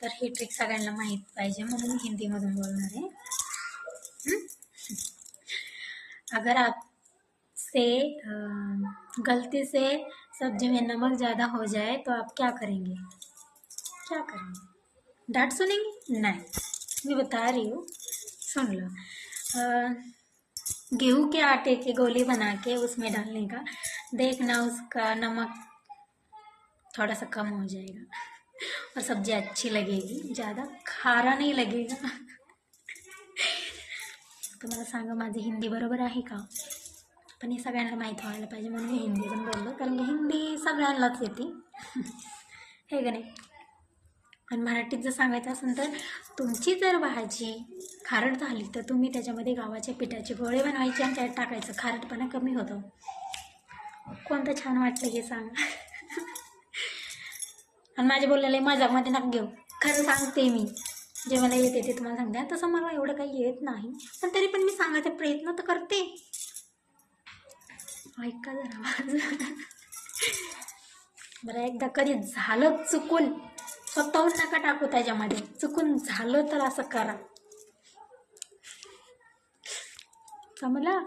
तर ही ट्रिक सगळ्यांना माहीत पाहिजे म्हणून मी हिंदीमधून बोलणार आहे. अगर आपसे गलती से सब्जी में नमक ज़्यादा हो जाए तो आप क्या करेंगे? क्या करेंगे? डांट सुनेंगे? नहीं, मैं बता रही हूँ, सुन लो. गेहूं के आटे की गोली बना के उसमें डालने का, देखना उसका नमक थोड़ा सा कम हो जाएगा और सब्जी अच्छी लगेगी, ज़्यादा खारा नहीं लगेगा. तुम्हाला सांगा माझी हिंदी बरोबर आहे का? पण हे सगळ्यांना माहीत व्हायला पाहिजे म्हणून मी हिंदी पण बोललो, कारण की हिंदी सगळ्यांनाच येते. हे का नाही. आणि मराठीत जर सांगायचं असेल तर तुमची जर भाजी खारट झाली तर तुम्ही त्याच्यामध्ये गव्हाच्या पिठाचे गोळे बनवायचे आणि त्यात टाकायचं, खारटपणा कमी होतो. कोणतं छान वाटलं हे सांगा. आणि माझे बोललेले मजाकमध्ये नका घेऊ, खरं सांगते मी, जे मला येते ते तुम्हाला सांगते. तसं मला एवढं काही येत नाही, पण तरी पण मी सांगायचा प्रयत्न तर करते. ऐका जरा माझं. बरं, एकदा कधी झालं चुकून, स्वतःहून नका टाकू त्याच्यामध्ये. चुकून झालं तर असं करा, समजलं?